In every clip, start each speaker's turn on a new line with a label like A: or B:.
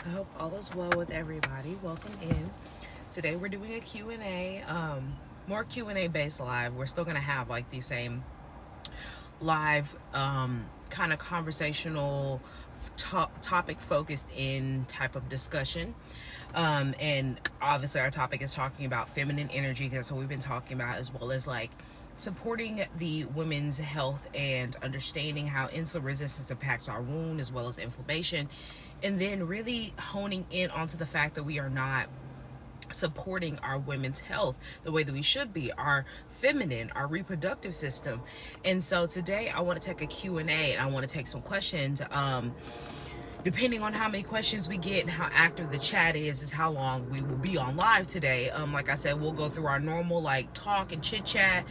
A: I hope all is well with everybody. Welcome in. Today we're doing a Q&A, more Q&A based live. We're still going to have like the same live kind of conversational topic focused in type of discussion. And obviously our topic is talking about feminine energy. That's what we've been talking about, as well as like supporting the women's health and understanding how insulin resistance impacts our wound, as well as inflammation, and then really honing in onto the fact that we are not supporting our women's health the way that we should be, our feminine, our reproductive system. And so today I want to take a Q&A, and I want to take some questions. Depending on how many questions we get and how active the chat is how long we will be on live today. Like I said, we'll go through our normal like talk and chit chat,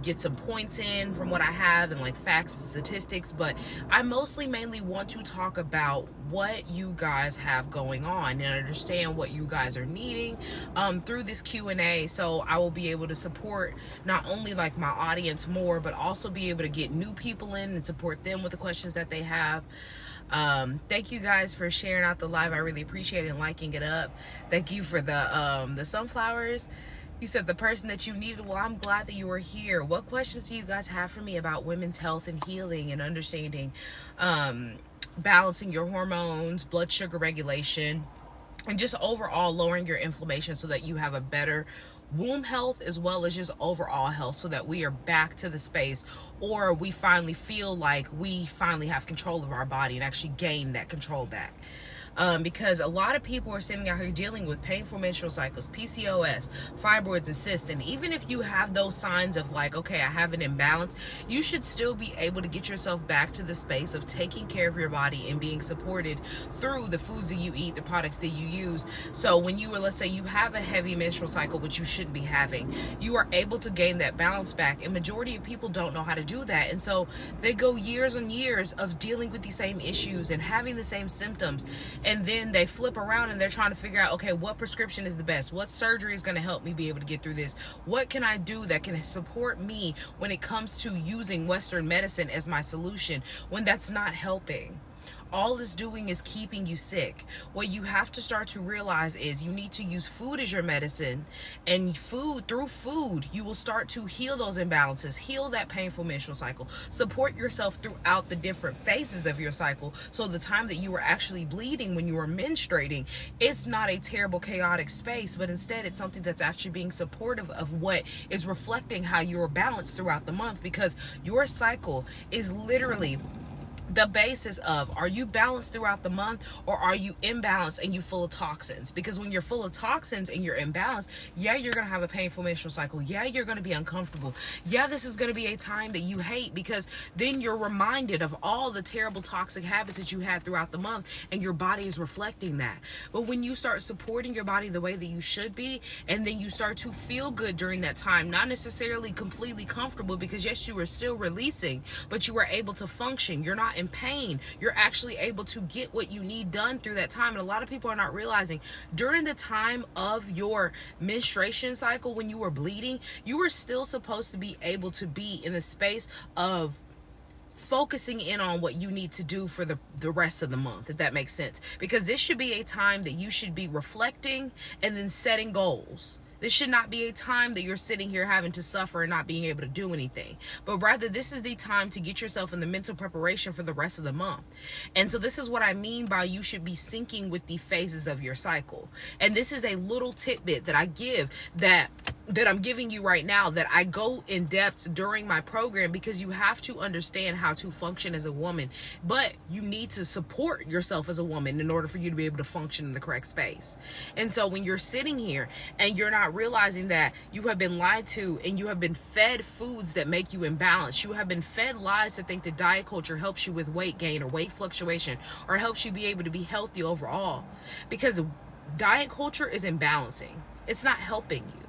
A: get some points in from what I have and like facts and statistics, but I mainly want to talk about what you guys have going on and understand what you guys are needing through this Q&A, so I will be able to support not only like my audience more, but also be able to get new people in and support them with the questions that they have. Thank you guys for sharing out the live. I really appreciate it, and liking it up. Thank you for the sunflowers. You said the person that you needed. Well, I'm glad that you were here. What questions do you guys have for me about women's health and healing and understanding, balancing your hormones, blood sugar regulation, and just overall lowering your inflammation so that you have a better womb health, as well as just overall health, so that we are back to the space, or we finally feel like we finally have control of our body and actually gain that control back. Because a lot of people are sitting out here dealing with painful menstrual cycles, PCOS, fibroids, and cysts. And even if you have those signs of like, okay, I have an imbalance, you should still be able to get yourself back to the space of taking care of your body and being supported through the foods that you eat, the products that you use. So when you were, let's say you have a heavy menstrual cycle, which you shouldn't be having, you are able to gain that balance back. And majority of people don't know how to do that. And so they go years and years of dealing with these same issues and having the same symptoms. And then they flip around and they're trying to figure out, okay, what prescription is the best? What surgery is going to help me be able to get through this? What can I do that can support me when it comes to using Western medicine as my solution, when that's not helping? All it's doing is keeping you sick. What you have to start to realize is you need to use food as your medicine, and through food, you will start to heal those imbalances, heal that painful menstrual cycle, support yourself throughout the different phases of your cycle. So the time that you are actually bleeding, when you are menstruating, it's not a terrible, chaotic space, but instead it's something that's actually being supportive of what is reflecting how you're balanced throughout the month, because your cycle is literally the basis of, are you balanced throughout the month, or are you imbalanced and you full of toxins? Because when you're full of toxins and you're imbalanced, yeah, you're going to have a painful menstrual cycle. Yeah, you're going to be uncomfortable. Yeah, this is going to be a time that you hate, because then you're reminded of all the terrible toxic habits that you had throughout the month, and your body is reflecting that. But when you start supporting your body the way that you should be, and then you start to feel good during that time, not necessarily completely comfortable, because yes, you are still releasing, but you are able to function. You're not in pain. You're actually able to get what you need done through that time. And a lot of people are not realizing, during the time of your menstruation cycle, when you were bleeding, you were still supposed to be able to be in the space of focusing in on what you need to do for the rest of the month, if that makes sense. Because this should be a time that you should be reflecting and then setting goals. This should not be a time that you're sitting here having to suffer and not being able to do anything. But rather, this is the time to get yourself in the mental preparation for the rest of the month. And so this is what I mean by you should be syncing with the phases of your cycle. And this is a little tidbit that I give that I'm giving you right now, that I go in depth during my program, because you have to understand how to function as a woman, but you need to support yourself as a woman in order for you to be able to function in the correct space. And so when you're sitting here and you're not realizing that you have been lied to, and you have been fed foods that make you imbalanced, you have been fed lies to think that diet culture helps you with weight gain or weight fluctuation, or helps you be able to be healthy overall, because diet culture is imbalancing. It's not helping you.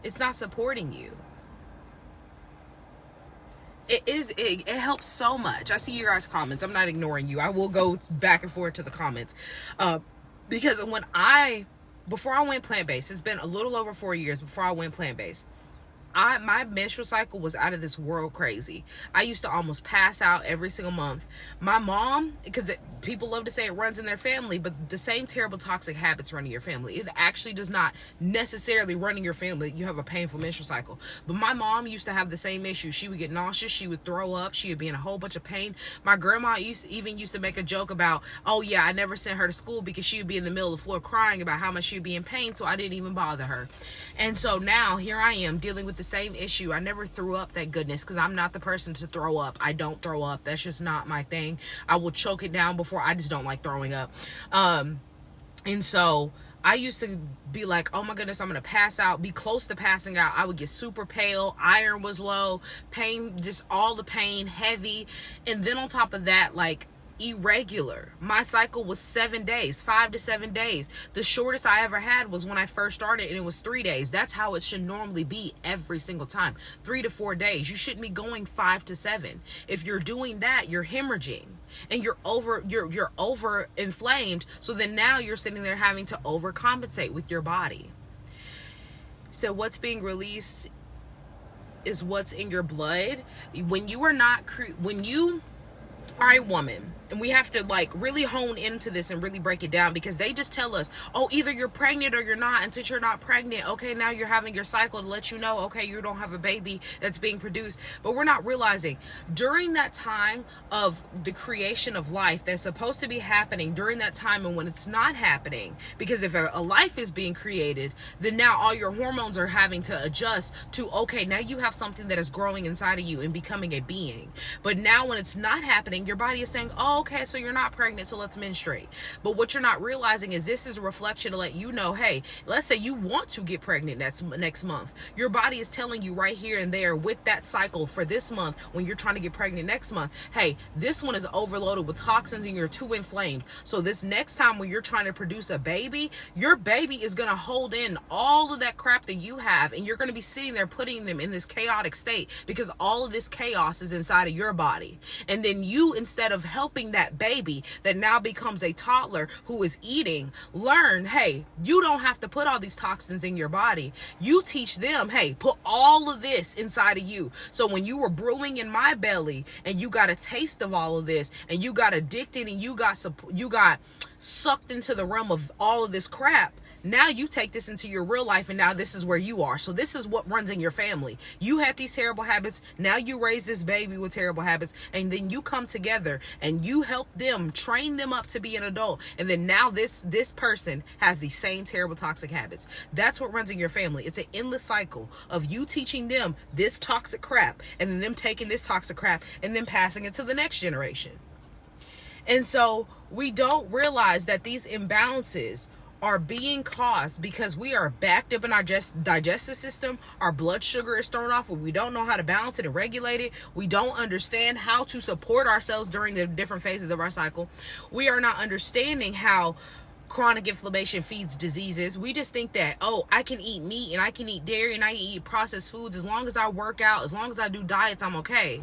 A: It's not supporting you. It helps so much. I see your guys' comments. I'm not ignoring you. I will go back and forth to the comments. Because before I went plant-based, it's been a little over 4 years before I went plant-based, my menstrual cycle was out of this world crazy. I used to almost pass out every single month. My mom, because people love to say it runs in their family, but the same terrible toxic habits run in your family. It actually does not necessarily run in your family. You have a painful menstrual cycle. But my mom used to have the same issue. She would get nauseous. She would throw up. She would be in a whole bunch of pain. My grandma used to make a joke about, oh yeah, I never sent her to school because she would be in the middle of the floor crying about how much she would be in pain, so I didn't even bother her. And so now here I am dealing with the same issue. I never threw up, thank goodness, because I'm not the person to throw up. I don't throw up. That's just not my thing. I will choke it down before. I just don't like throwing up. And so I used to be like, oh my goodness, I'm going to pass out, be close to passing out. I would get super pale. Iron was low, pain, just all the pain, heavy. And then on top of that, like, irregular. My cycle was 7 days, 5 to 7 days. The shortest I ever had was when I first started, and it was 3 days. That's how it should normally be every single time. 3 to 4 days. You shouldn't be going 5 to 7. If you're doing that, you're hemorrhaging and you're over inflamed. So then now you're sitting there having to overcompensate with your body. So what's being released is what's in your blood. When you are a woman, and we have to like really hone into this and really break it down, because they just tell us, oh, either you're pregnant or you're not, and since you're not pregnant, okay, now you're having your cycle to let you know, okay, you don't have a baby that's being produced. But we're not realizing during that time of the creation of life that's supposed to be happening during that time, and when it's not happening, because if a life is being created, then now all your hormones are having to adjust to, okay, now you have something that is growing inside of you and becoming a being. But now when it's not happening, your body is saying, oh, okay, so you're not pregnant, so let's menstruate. But what you're not realizing is this is a reflection to let you know, hey, let's say you want to get pregnant next month. Your body is telling you right here and there with that cycle for this month, when you're trying to get pregnant next month, hey, this one is overloaded with toxins and you're too inflamed. So this next time when you're trying to produce a baby, your baby is going to hold in all of that crap that you have, and you're going to be sitting there putting them in this chaotic state because all of this chaos is inside of your body. And then you, instead of helping that baby that now becomes a toddler who is eating, learn, hey, you don't have to put all these toxins in your body. You teach them, hey, put all of this inside of you. So when you were brewing in my belly and you got a taste of all of this and you got addicted and you got sucked into the realm of all of this crap, now you take this into your real life, and now this is where you are. So this is what runs in your family. You had these terrible habits. Now you raise this baby with terrible habits, and then you come together and you help them, train them up to be an adult. And then now this person has these same terrible toxic habits. That's what runs in your family. It's an endless cycle of you teaching them this toxic crap, and then them taking this toxic crap and then passing it to the next generation. And so we don't realize that these imbalances are being caused because we are backed up in our digestive system. Our blood sugar is thrown off, and we don't know how to balance it and regulate it. We don't understand how to support ourselves during the different phases of our cycle. We are not understanding how chronic inflammation feeds diseases. We just think that, oh, I can eat meat and I can eat dairy and I can eat processed foods. As long as I work out, as long as I do diets, I'm okay.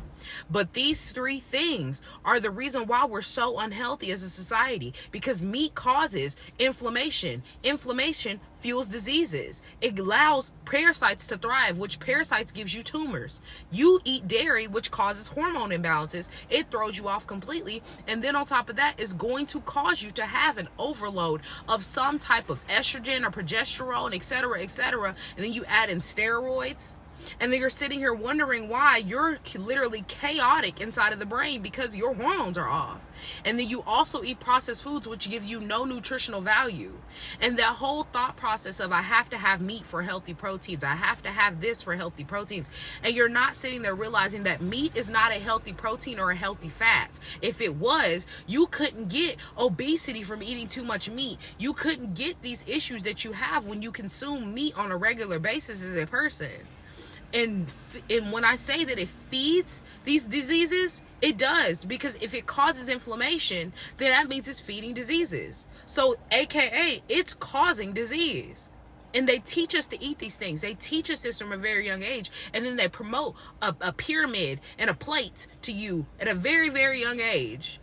A: But these three things are the reason why we're so unhealthy as a society, because meat causes inflammation. Inflammation fuels diseases. It allows parasites to thrive, which parasites gives you tumors. You eat dairy, which causes hormone imbalances. It throws you off completely. And then on top of that, is going to cause you to have an overload of some type of estrogen or progesterone, etc., etc. And then you add in steroids. And then you're sitting here wondering why you're literally chaotic inside of the brain because your hormones are off. And then you also eat processed foods which give you no nutritional value. And that whole thought process of I have to have meat for healthy proteins, I have to have this for healthy proteins. And you're not sitting there realizing that meat is not a healthy protein or a healthy fat. If it was, you couldn't get obesity from eating too much meat. You couldn't get these issues that you have when you consume meat on a regular basis as a person. And when I say that it feeds these diseases, it does. Because if it causes inflammation, then that means it's feeding diseases. So, AKA, it's causing disease. And they teach us to eat these things. They teach us this from a very young age. And then they promote a pyramid and a plate to you at a very, very young age.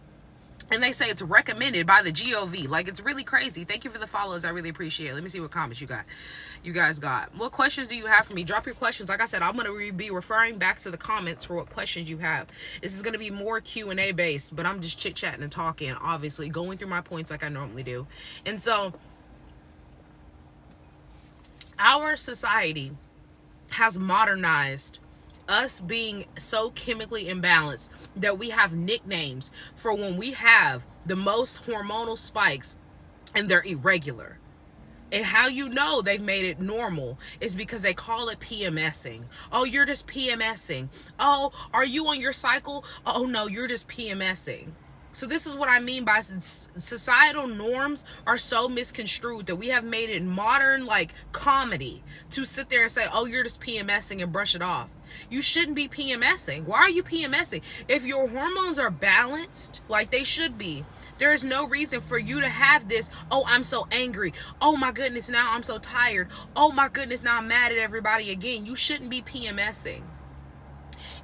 A: And they say it's recommended by the GOV. Like, it's really crazy. Thank you for the follows. I really appreciate it. Let me see what comments you guys got. What questions do you have for me? Drop your questions. Like I said, I'm going to be referring back to the comments for what questions you have. This is going to be more Q&A based, but I'm just chit-chatting and talking, obviously, going through my points like I normally do. And so, our society has modernized us being so chemically imbalanced that we have nicknames for when we have the most hormonal spikes and they're irregular. And how you know they've made it normal is because they call it PMSing. Oh, you're just PMSing. Oh, are you on your cycle? Oh, no, you're just PMSing. So this is what I mean by societal norms are so misconstrued that we have made it modern, like, comedy to sit there and say, oh, you're just PMSing and brush it off. You shouldn't be PMSing. Why are you PMSing? If your hormones are balanced like they should be, there is no reason for you to have this, oh, I'm so angry. Oh, my goodness, now I'm so tired. Oh, my goodness, now I'm mad at everybody again. You shouldn't be PMSing.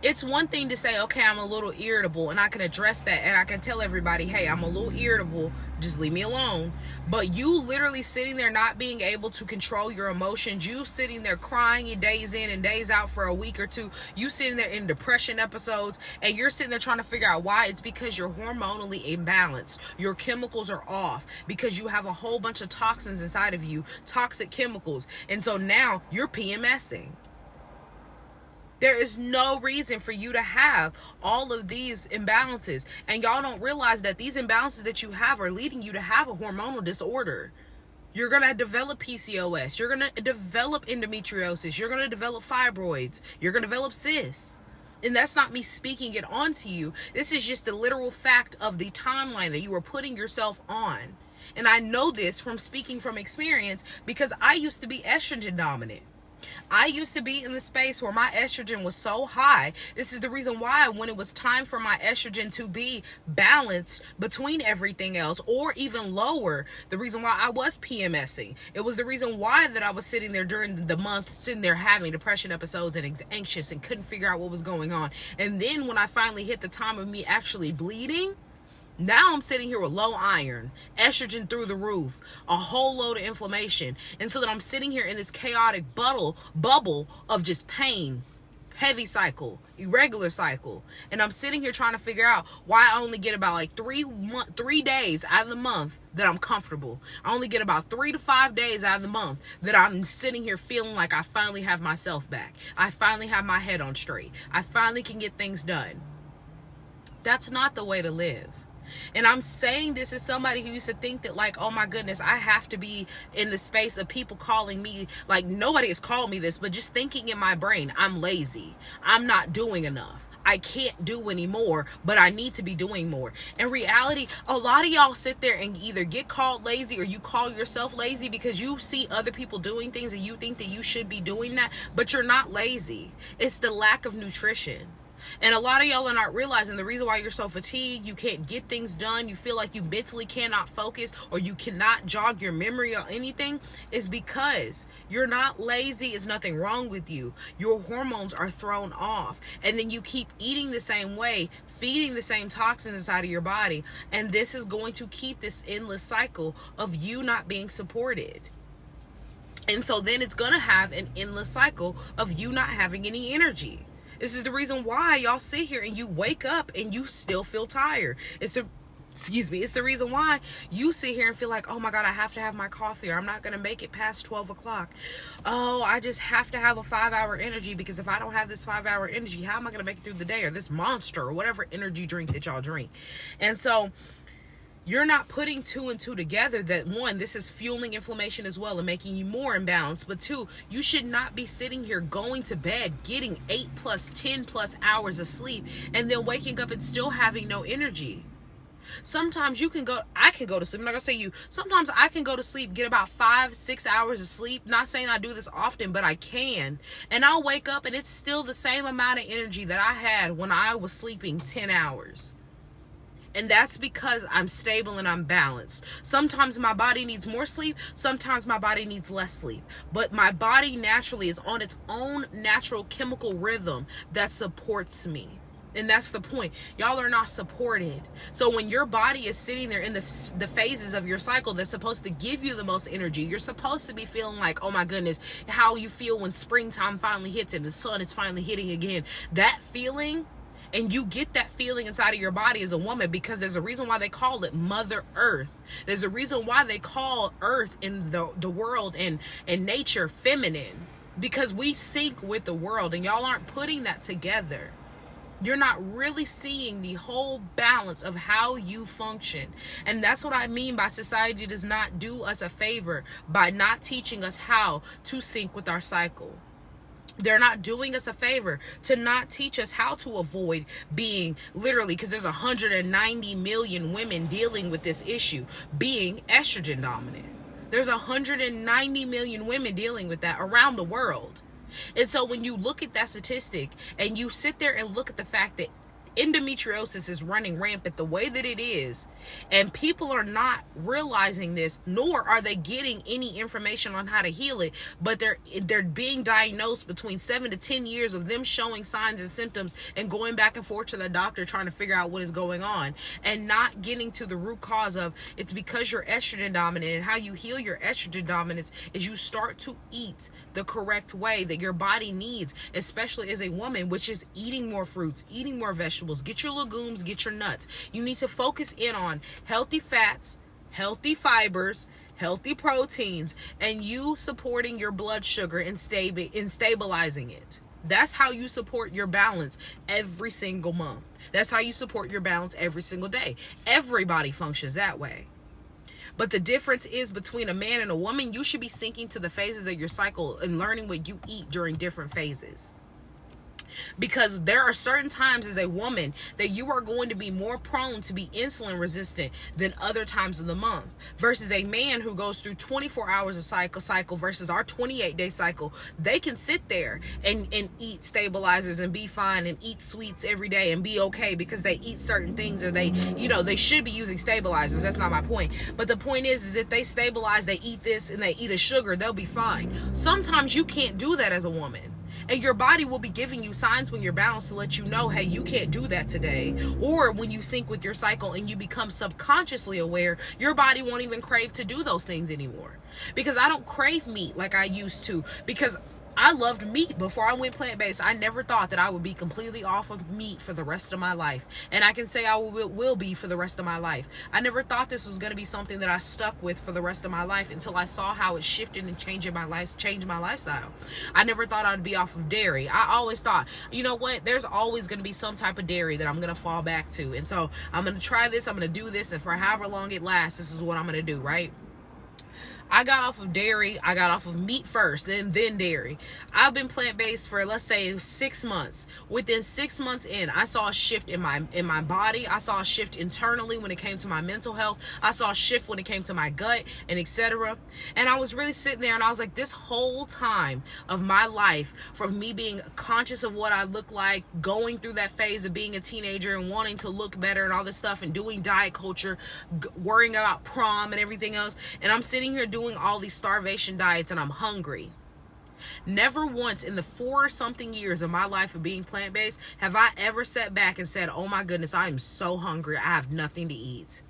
A: It's one thing to say, okay, I'm a little irritable, and I can address that, and I can tell everybody, hey, I'm a little irritable, just leave me alone. But you literally sitting there not being able to control your emotions, you sitting there crying your days in and days out for a week or two, you sitting there in depression episodes, and you're sitting there trying to figure out why. It's because you're hormonally imbalanced. Your chemicals are off because you have a whole bunch of toxins inside of you, toxic chemicals, and so now you're PMSing. There is no reason for you to have all of these imbalances. And y'all don't realize that these imbalances that you have are leading you to have a hormonal disorder. You're going to develop PCOS. You're going to develop endometriosis. You're going to develop fibroids. You're going to develop cysts. And that's not me speaking it onto you. This is just the literal fact of the timeline that you are putting yourself on. And I know this from speaking from experience because I used to be estrogen dominant. I used to be in the space where my estrogen was so high. This is the reason why when it was time for my estrogen to be balanced between everything else or even lower, the reason why I was PMSing. It was the reason why that I was sitting there during the month, sitting there having depression episodes and anxious and couldn't figure out what was going on. And then when I finally hit the time of me actually bleeding, now I'm sitting here with low iron, estrogen through the roof, a whole load of inflammation. And so that I'm sitting here in this chaotic bubble of just pain, heavy cycle, irregular cycle. And I'm sitting here trying to figure out why I only get about like 3 days out of the month that I'm comfortable. I only get about 3 to 5 days out of the month that I'm sitting here feeling like I finally have myself back. I finally have my head on straight. I finally can get things done. That's not the way to live. And I'm saying this as somebody who used to think that, like, oh my goodness, I have to be in the space of people calling me, like, nobody has called me this, but just thinking in my brain, I'm lazy. I'm not doing enough. I can't do anymore, but I need to be doing more. In reality, a lot of y'all sit there and either get called lazy or you call yourself lazy because you see other people doing things and you think that you should be doing that, but you're not lazy. It's the lack of nutrition. And a lot of y'all are not realizing the reason why you're so fatigued, you can't get things done, you feel like you mentally cannot focus or you cannot jog your memory or anything, is because you're not lazy. It's nothing wrong with you. Your hormones are thrown off. And then you keep eating the same way, feeding the same toxins inside of your body. And this is going to keep this endless cycle of you not being supported. And so then it's going to have an endless cycle of you not having any energy. This is the reason why y'all sit here and you wake up and you still feel tired. It's the reason why you sit here and feel like, oh my God, I have to have my coffee or I'm not going to make it past 12 o'clock. Oh, I just have to have a 5-hour energy because if I don't have this 5-hour energy, how am I going to make it through the day? Or this Monster or whatever energy drink that y'all drink. And so you're not putting 2 and 2 together that, one, this is fueling inflammation as well and making you more imbalanced. But 2, you should not be sitting here going to bed, getting 8 plus 10 plus hours of sleep and then waking up and still having no energy. Sometimes I can go to sleep. I'm not going to say you. Sometimes I can go to sleep, get about 5-6 hours of sleep. Not saying I do this often, but I can. And I'll wake up and it's still the same amount of energy that I had when I was sleeping 10 hours. And that's because I'm stable and I'm balanced. Sometimes my body needs more sleep. Sometimes my body needs less sleep. But my body naturally is on its own natural chemical rhythm that supports me. And that's the point. Y'all are not supported. So when your body is sitting there in the phases of your cycle that's supposed to give you the most energy, you're supposed to be feeling like, oh my goodness, how you feel when springtime finally hits and the sun is finally hitting again. That feeling, and you get that feeling inside of your body as a woman, because there's a reason why they call it Mother Earth. There's a reason why they call Earth in the world and nature feminine, because we sync with the world, and y'all aren't putting that together. You're not really seeing the whole balance of how you function. And that's what I mean by society does not do us a favor by not teaching us how to sync with our cycle. They're not doing us a favor to not teach us how to avoid being, literally, because there's 190 million women dealing with this issue, being estrogen dominant. There's 190 million women dealing with that around the world. And so when you look at that statistic and you sit there and look at the fact that endometriosis is running rampant the way that it is, and people are not realizing this, nor are they getting any information on how to heal it, but they're being diagnosed between 7 to 10 years of them showing signs and symptoms and going back and forth to the doctor trying to figure out what is going on, and not getting to the root cause of it's because you're estrogen dominant. And how you heal your estrogen dominance is you start to eat the correct way that your body needs, especially as a woman, which is eating more fruits, eating more vegetables. Get your legumes, get your nuts. You need to focus in on healthy fats, healthy fibers, healthy proteins, and you supporting your blood sugar and stabilizing it. That's how you support your balance every single month. That's how you support your balance every single day. Everybody functions that way. But the difference is between a man and a woman, you should be syncing to the phases of your cycle and learning what you eat during different phases. Because there are certain times as a woman that you are going to be more prone to be insulin resistant than other times of the month, versus a man who goes through 24 hours of cycle versus our 28-day cycle. They can sit there and eat stabilizers and be fine and eat sweets every day and be okay because they eat certain things, or they should be using stabilizers. That's not my point. But the point is if they stabilize, they eat this and they eat a sugar, they'll be fine. Sometimes you can't do that as a woman. And your body will be giving you signs when you're balanced to let you know, hey, you can't do that today. Or when you sync with your cycle and you become subconsciously aware, your body won't even crave to do those things anymore. Because I don't crave meat like I used to, because I loved meat before I went plant-based. I never thought that I would be completely off of meat for the rest of my life. And I can say I will be for the rest of my life. I never thought this was going to be something that I stuck with for the rest of my life until I saw how it shifted and changed my lifestyle. I never thought I'd be off of dairy. I always thought, you know what, there's always going to be some type of dairy that I'm going to fall back to. And so I'm going to try this, I'm going to do this, and for however long it lasts, this is what I'm going to do, right? I got off of dairy. I got off of meat first, then dairy. I've been plant-based for, let's say, 6 months. Within 6 months in, I saw a shift in my body. I saw a shift internally when it came to my mental health. I saw a shift when it came to my gut and etc. And I was really sitting there and I was like, this whole time of my life, from me being conscious of what I look like, going through that phase of being a teenager and wanting to look better and all this stuff, and doing diet culture, worrying about prom and everything else, and I'm sitting here doing all these starvation diets and I'm hungry. Never once in the 4-something years of my life of being plant-based have I ever sat back and said, oh my goodness, I am so hungry, I have nothing to eat.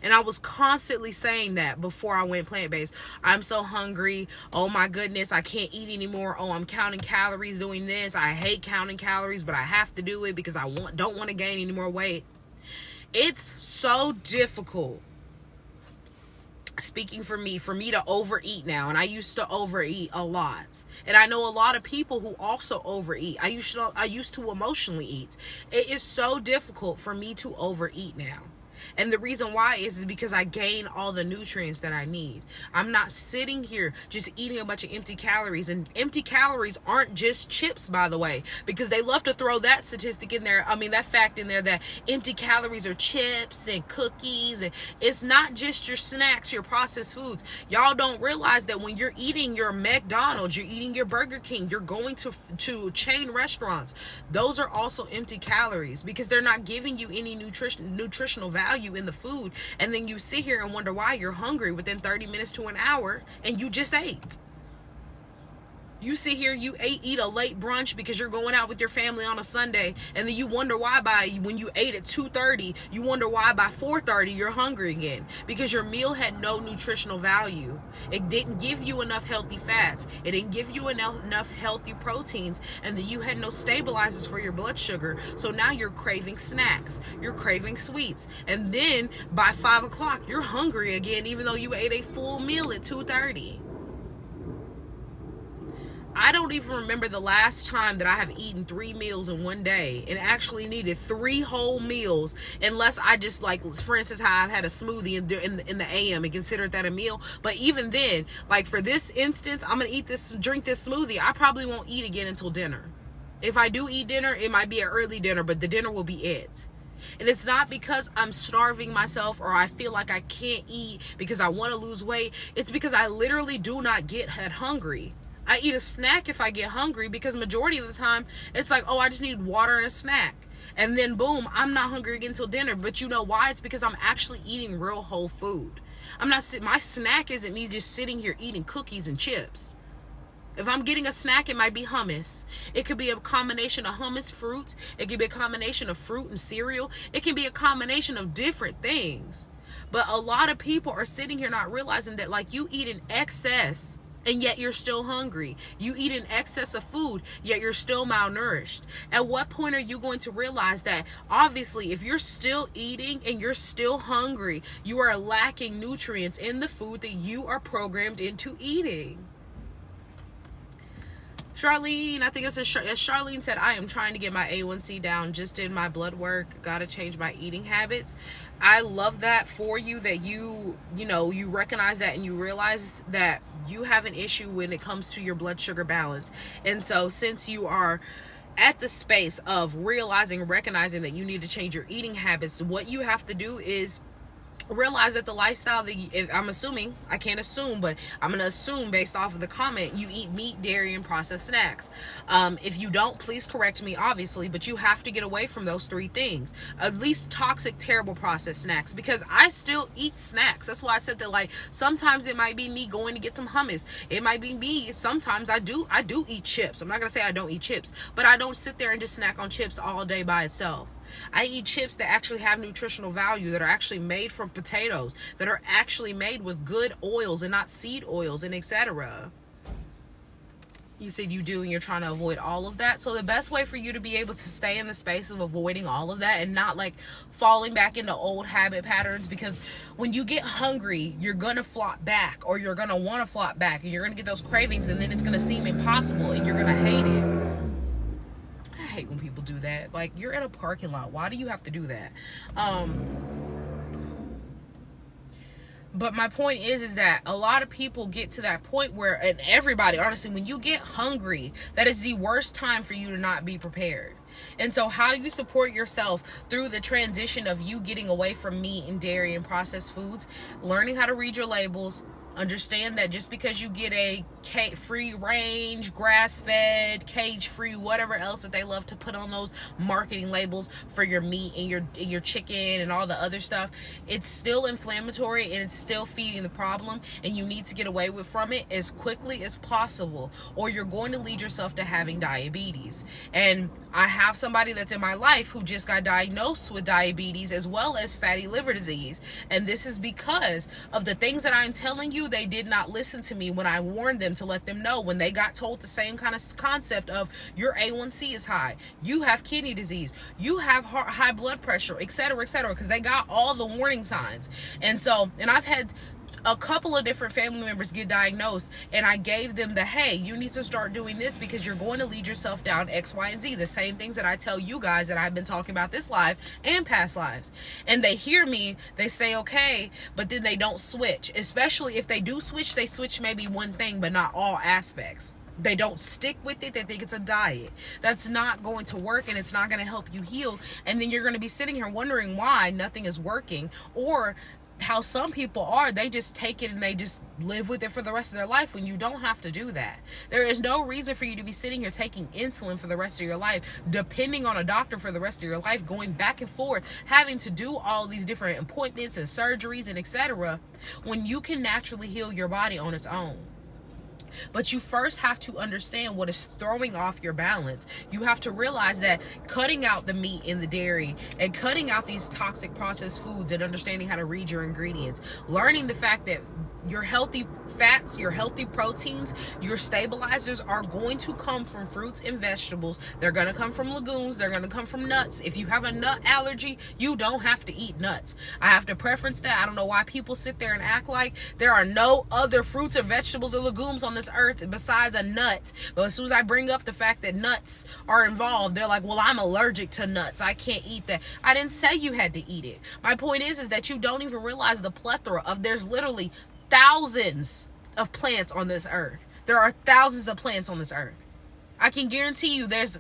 A: And I was constantly saying that before I went plant-based. I'm so hungry, oh my goodness, I can't eat anymore, oh, I'm counting calories doing this, I hate counting calories, but I have to do it because I don't want to gain any more weight. It's so difficult, speaking for me to overeat now. And I used to overeat a lot, and I know a lot of people who also overeat. I used to emotionally eat. It is so difficult for me to overeat now. And the reason why is because I gain all the nutrients that I need. I'm not sitting here just eating a bunch of empty calories. And empty calories aren't just chips, by the way, because they love to throw that statistic in there. I mean, that fact in there that empty calories are chips and cookies. And it's not just your snacks, your processed foods. Y'all don't realize that when you're eating your McDonald's, you're eating your Burger King, you're going to chain restaurants, those are also empty calories, because they're not giving you any nutritional value in the food. And then you sit here and wonder why you're hungry within 30 minutes to an hour and you just ate. You sit here, you eat a late brunch because you're going out with your family on a Sunday, and then you wonder why when you ate at 2:30, you wonder why by 4:30 you're hungry again, because your meal had no nutritional value. It didn't give you enough healthy fats. It didn't give you enough healthy proteins, and then you had no stabilizers for your blood sugar. So now you're craving snacks, you're craving sweets, and then by 5 o'clock you're hungry again, even though you ate a full meal at 2:30. I don't even remember the last time that I have eaten 3 meals in one day and actually needed 3 whole meals, unless I just, like, for instance, how I've had a smoothie in the AM and considered that a meal. But even then, like for this instance, I'm gonna drink this smoothie. I probably won't eat again until dinner. If I do eat dinner, it might be an early dinner, but the dinner will be it. And it's not because I'm starving myself or I feel like I can't eat because I want to lose weight. It's because I literally do not get that hungry. I eat a snack if I get hungry, because majority of the time it's like, oh, I just need water and a snack. And then boom, I'm not hungry again until dinner. But you know why? It's because I'm actually eating real whole food. My snack isn't me just sitting here eating cookies and chips. If I'm getting a snack, it might be hummus. It could be a combination of hummus, fruit. It could be a combination of fruit and cereal. It can be a combination of different things. But a lot of people are sitting here not realizing that, like, you eat in excess and yet you're still hungry. You eat an excess of food, yet you're still malnourished. At what point are you going to realize that, obviously, if you're still eating and you're still hungry, you are lacking nutrients in the food that you are programmed into eating? Charlene, I think it says, as Charlene said, I am trying to get my A1C down. Just did my blood work. Got to change my eating habits. I love that for you, that you recognize that and you realize that you have an issue when it comes to your blood sugar balance. And so since you are at the space of recognizing that you need to change your eating habits, what you have to do is realize that the lifestyle that I'm assuming, I can't assume, but I'm going to assume based off of the comment, you eat meat, dairy, and processed snacks. If you don't, please correct me, obviously, but you have to get away from those 3 things. At least toxic, terrible processed snacks, because I still eat snacks. That's why I said that, like, sometimes it might be me going to get some hummus. It might be me, sometimes I do eat chips. I'm not going to say I don't eat chips, but I don't sit there and just snack on chips all day by itself. I eat chips that actually have nutritional value, that are actually made from potatoes, that are actually made with good oils and not seed oils, and etc. You said you do, and you're trying to avoid all of that. So the best way for you to be able to stay in the space of avoiding all of that and not, like, falling back into old habit patterns, because when you get hungry, you're going to flop back, or you're going to want to flop back, and you're going to get those cravings, and then it's going to seem impossible, and you're going to hate it. I hate when people do that. Like, you're in a parking lot. Why do you have to do that? But my point is that a lot of people get to that point where, and everybody, honestly, when you get hungry, that is the worst time for you to not be prepared. And so how you support yourself through the transition of you getting away from meat and dairy and processed foods, learning how to read your labels, understand that just because you get a free range, grass-fed, cage-free, whatever else that they love to put on those marketing labels for your meat and your chicken and all the other stuff, it's still inflammatory and it's still feeding the problem, and you need to get away from it as quickly as possible, or you're going to lead yourself to having diabetes. And I have somebody that's in my life who just got diagnosed with diabetes as well as fatty liver disease, and this is because of the things that I'm telling you. They did not listen to me when I warned them to let them know, when they got told the same kind of concept of your A1C is high, you have kidney disease, you have high blood pressure, etc., because they got all the warning signs. And I've had a couple of different family members get diagnosed, and I gave them the, hey, you need to start doing this because you're going to lead yourself down X, Y, and Z. The same things that I tell you guys that I've been talking about this live and past lives. And they hear me, they say okay, but then they don't switch. Especially if they do switch, they switch maybe one thing, but not all aspects. They don't stick with it. They think it's a diet. That's not going to work, and it's not going to help you heal. And then you're going to be sitting here wondering why nothing is working, or how some people are, they just take it and they just live with it for the rest of their life, when you don't have to do that. There is no reason for you to be sitting here taking insulin for the rest of your life, depending on a doctor for the rest of your life, going back and forth, having to do all these different appointments and surgeries and etc., when you can naturally heal your body on its own. But you first have to understand what is throwing off your balance. You have to realize that cutting out the meat and the dairy and cutting out these toxic processed foods and understanding how to read your ingredients, learning the fact that your healthy fats, your healthy proteins, your stabilizers are going to come from fruits and vegetables. They're going to come from legumes. They're going to come from nuts. If you have a nut allergy, you don't have to eat nuts. I have to preference that. I don't know why people sit there and act like there are no other fruits or vegetables or legumes on this earth besides a nut. But as soon as I bring up the fact that nuts are involved, they're like, well, I'm allergic to nuts. I can't eat that. I didn't say you had to eat it. My point is that you don't even realize the plethora of, there's literally thousands of plants on this earth. There are thousands of plants on this earth. I can guarantee you there's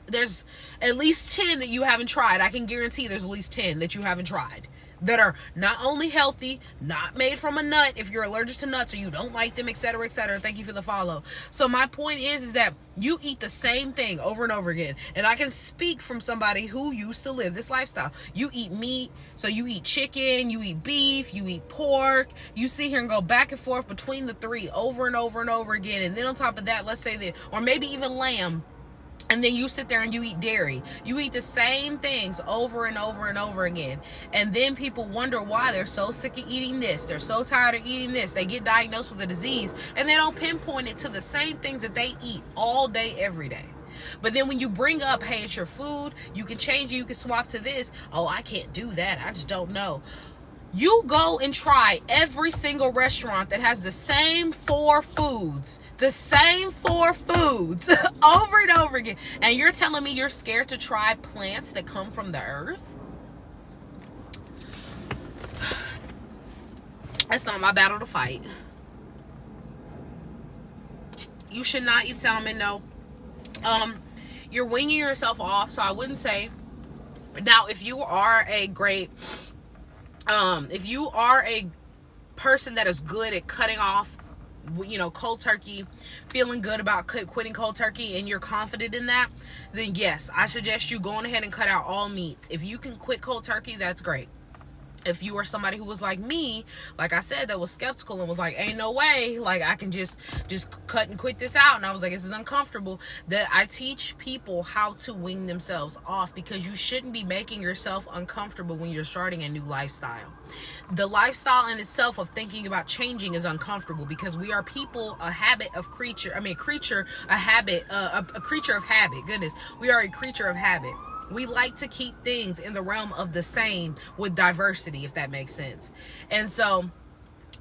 A: at least 10 that you haven't tried. I can guarantee there's at least 10 that you haven't tried that are not only healthy, not made from a nut if you're allergic to nuts or you don't like them, etc., etc. Thank you for the follow. So my point is that you eat the same thing over and over again. And I can speak from somebody who used to live this lifestyle. You eat meat, so you eat chicken, you eat beef, you eat pork. You sit here and go back and forth between the three over and over and over again. And then on top of that, let's say that, or maybe even lamb. And then you sit there and you eat dairy. You eat the same things over and over and over again. And then people wonder why they're so sick of eating this. They're so tired of eating this. They get diagnosed with a disease and they don't pinpoint it to the same things that they eat all day, every day. But then when you bring up, hey, it's your food, you can change it, you can swap to this. Oh, I can't do that. I just don't know. You go and try every single restaurant that has the same four foods over and over again. And you're telling me you're scared to try plants that come from the earth? That's not my battle to fight. You should not eat salmon, no. You're weaning yourself off, so I wouldn't say. Now, if you are a person that is good at cutting off, cold turkey, feeling good about quitting cold turkey, and you're confident in that, then yes, I suggest you going ahead and cut out all meats. If you can quit cold turkey, that's great. If you are somebody who was like me, like I said, that was skeptical and was like, ain't no way, like I can just cut and quit this out, and I was like, this is uncomfortable, that I teach people how to wean themselves off, because you shouldn't be making yourself uncomfortable when you're starting a new lifestyle. The lifestyle in itself of thinking about changing is uncomfortable, because we are people, a creature of habit. Goodness, we are a creature of habit. We like to keep things in the realm of the same with diversity, if that makes sense. And so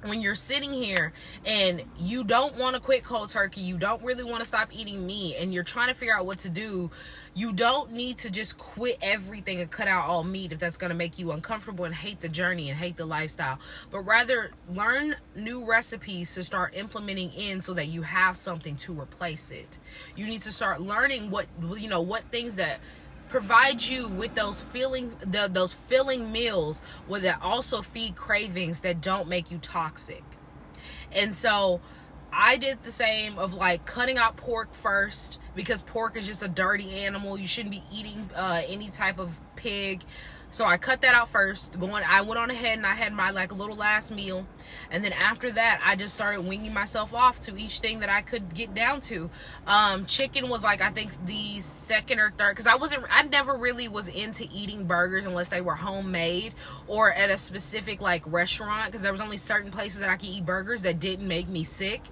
A: when you're sitting here and you don't want to quit cold turkey, you don't really want to stop eating meat, and you're trying to figure out what to do, you don't need to just quit everything and cut out all meat if that's going to make you uncomfortable and hate the journey and hate the lifestyle. But rather learn new recipes to start implementing in so that you have something to replace it. You need to start learning what things that provide you with those filling meals that also feed cravings that don't make you toxic. And so I did the same of like cutting out pork first, because pork is just a dirty animal. You shouldn't be eating any type of pig. So I cut that out first. I went on ahead and I had my little last meal. And then after that, I just started winging myself off to each thing that I could get down to. Chicken was I think the second or third, because I never really was into eating burgers unless they were homemade or at a specific restaurant, because there was only certain places that I could eat burgers that didn't make me sick.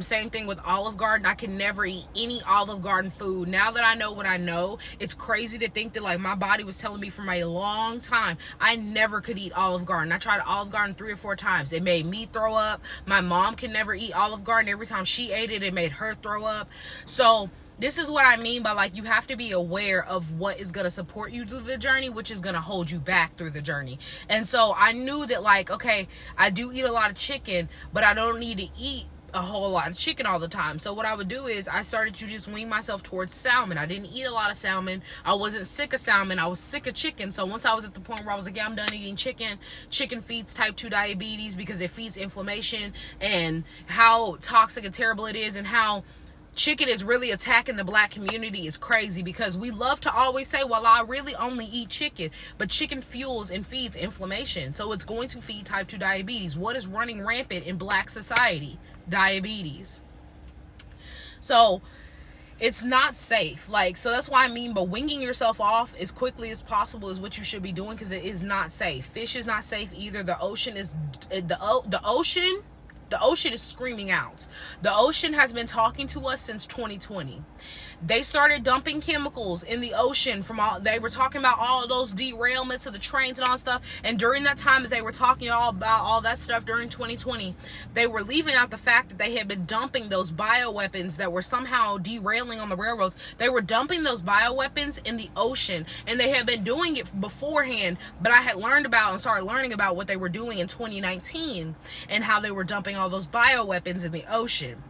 A: Same thing with Olive Garden. I can never eat any Olive Garden food. Now that I know what I know, it's crazy to think that my body was telling me for my long time I never could eat Olive Garden. I tried Olive Garden 3 or 4 times. It made me throw up. My mom can never eat Olive Garden. Every time she ate it, it made her throw up. So this is what I mean by you have to be aware of what is going to support you through the journey, which is going to hold you back through the journey. And so I knew that okay, I do eat a lot of chicken, but I don't need to eat a whole lot of chicken all the time. So what I would do is I started to just wean myself towards salmon. I didn't eat a lot of salmon. I wasn't sick of salmon. I was sick of chicken. So once I was at the point where I was like, yeah, I'm done eating chicken. Chicken feeds type 2 diabetes because it feeds inflammation, and how toxic and terrible it is, and how chicken is really attacking the Black community is crazy, because we love to always say, well, I really only eat chicken, but chicken fuels and feeds inflammation. So it's going to feed type 2 diabetes. What is running rampant in Black society? Diabetes. So it's not safe. Like, so that's why I mean, but winging yourself off as quickly as possible is what you should be doing, because it is not safe. Fish is not safe either. The ocean is the ocean is screaming out. The ocean has been talking to us since 2020. They started dumping chemicals in the ocean from all, they were talking about all of those derailments of the trains and all stuff. And during that time that they were talking all about all that stuff during 2020, they were leaving out the fact that they had been dumping those bioweapons that were somehow derailing on the railroads. They were dumping those bioweapons in the ocean, and they had been doing it beforehand, but I had learned about and started learning about what they were doing in 2019 and how they were dumping all those bioweapons in the ocean.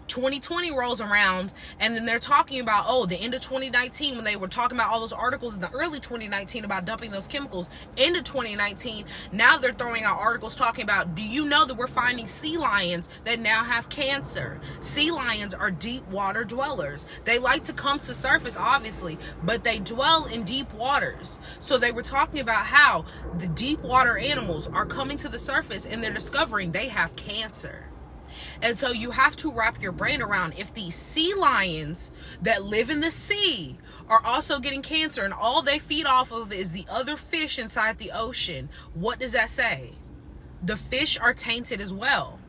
A: 2020 rolls around, and then they're talking about, oh, the end of 2019, when they were talking about all those articles in the early 2019 about dumping those chemicals into 2019, now they're throwing out articles talking about, do you know that we're finding sea lions that now have cancer? Sea lions are deep water dwellers. They like to come to surface, obviously, but they dwell in deep waters. So they were talking about how the deep water animals are coming to the surface, and they're discovering they have cancer. And so you have to wrap your brain around, if these sea lions that live in the sea are also getting cancer and all they feed off of is the other fish inside the ocean, what does that say? The fish are tainted as well.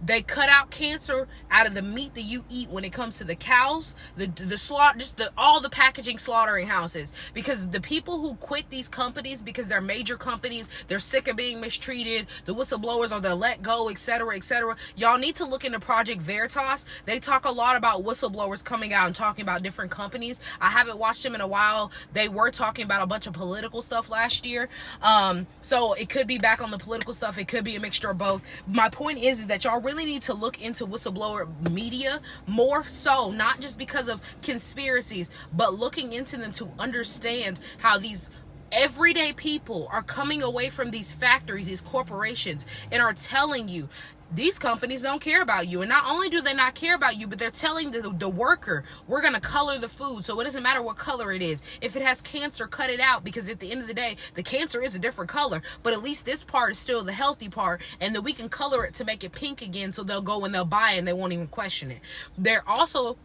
A: They cut out cancer out of the meat that you eat when it comes to the cows, the slaughter, just all the packaging slaughtering houses. Because the people who quit these companies because they're major companies, they're sick of being mistreated, the whistleblowers are they're let go, etc., etc. Y'all need to look into Project Veritas. They talk a lot about whistleblowers coming out and talking about different companies. I haven't watched them in a while. They were talking about a bunch of political stuff last year. So it could be back on the political stuff. It could be a mixture of both. My point is that y'all really need to look into whistleblower media more so, not just because of conspiracies, but looking into them to understand how these everyday people are coming away from these factories, these corporations, and are telling you these companies don't care about you. And not only do they not care about you, but they're telling the worker, we're going to color the food, so it doesn't matter what color it is. If it has cancer, cut it out, because at the end of the day, the cancer is a different color, but at least this part is still the healthy part, and then we can color it to make it pink again, so they'll go and they'll buy it and they won't even question it. They're also,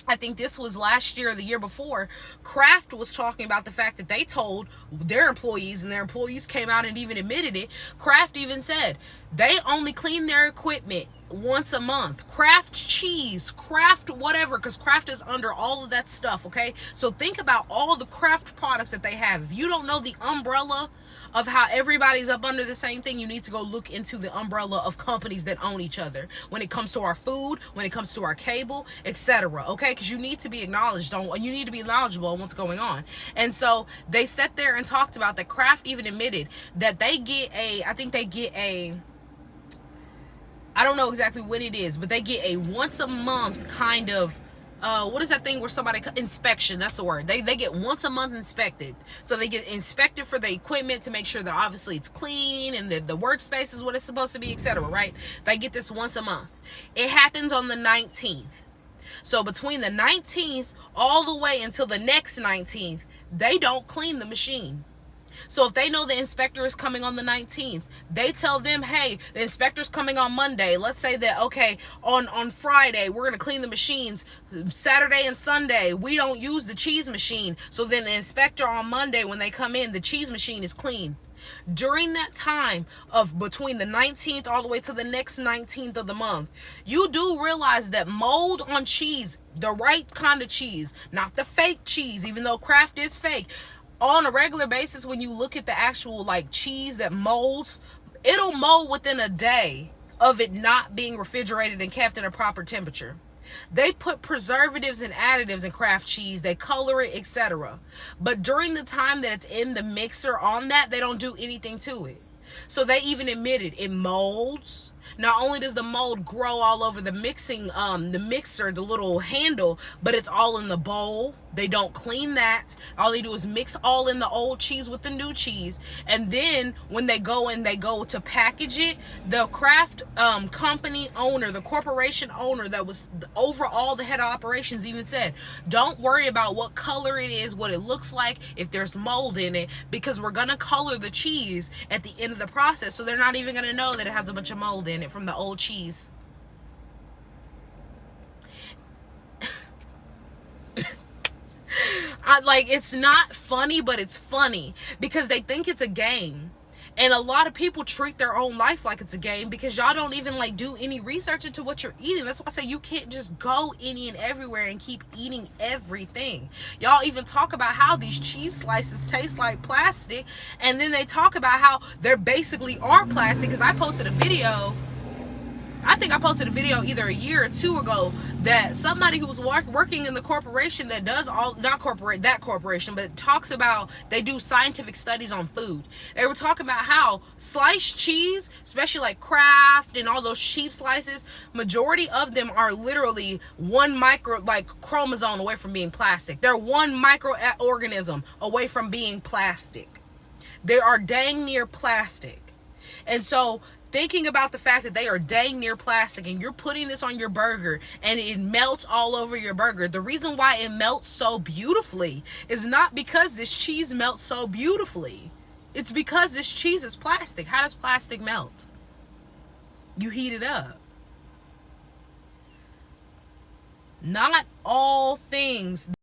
A: I think this was last year or the year before, Kraft was talking about the fact that they told their employees, and their employees came out and even admitted it. Kraft even said they only clean their equipment once a month. Kraft cheese, Kraft whatever, because Kraft is under all of that stuff, okay? So think about all the Kraft products that they have. If you don't know the umbrella of how everybody's up under the same thing, you need to go look into the umbrella of companies that own each other when it comes to our food, when it comes to our cable, etc. Okay, because you need to be acknowledged on, you need to be knowledgeable on what's going on. And so they sat there and talked about that. Kraft even admitted that they get a, I think they get a, I don't know exactly what it is, but they get a once a month kind of what is that thing where somebody, inspection, that's the word. They get once a month inspected. So they get inspected for the equipment to make sure that obviously it's clean and the workspace is what it's supposed to be, etc., right? They get this once a month. It happens on the 19th. So between the 19th all the way until the next 19th, they don't clean the machine. So if they know the inspector is coming on the 19th, they tell them, hey, the inspector's coming on Monday. Let's say that, okay, on Friday, we're going to clean the machines. Saturday and Sunday, we don't use the cheese machine. So then the inspector on Monday, when they come in, the cheese machine is clean. During that time of between the 19th all the way to the next 19th of the month, you do realize that mold on cheese, the right kind of cheese, not the fake cheese, even though Kraft is fake, on a regular basis, when you look at the actual like cheese that molds, it'll mold within a day of it not being refrigerated and kept at a proper temperature. They put preservatives and additives in Kraft cheese, they color it, etc. But during the time that it's in the mixer on that, they don't do anything to it. So they even admitted it molds. Not only does the mold grow all over the mixing, the mixer, the little handle, but it's all in the bowl. They don't clean that. All they do is mix all in the old cheese with the new cheese. And then when they go to package it, the Kraft company owner, the corporation owner that was over all the head of operations even said, don't worry about what color it is, what it looks like, if there's mold in it, because we're going to color the cheese at the end of the process. So they're not even going to know that it has a bunch of mold in it from the old cheese. like, it's not funny, but it's funny because they think it's a game. And a lot of people treat their own life like it's a game because y'all don't even like do any research into what you're eating. That's why I say you can't just go any and everywhere and keep eating everything. Y'all even talk about how these cheese slices taste like plastic, and then they talk about how they're basically are plastic. Because I posted a video, I think I posted a video either a year or two ago, that somebody who was working in the corporation that does all, not corporate, that corporation, but talks about, they do scientific studies on food. They were talking about how sliced cheese, especially like Kraft and all those cheap slices, majority of them are literally one micro, like chromosome away from being plastic. They're one microorganism away from being plastic. They are dang near plastic. And so thinking about the fact that they are dang near plastic and you're putting this on your burger and it melts all over your burger. The reason why it melts so beautifully is not because this cheese melts so beautifully. It's because this cheese is plastic. How does plastic melt? You heat it up. Not all things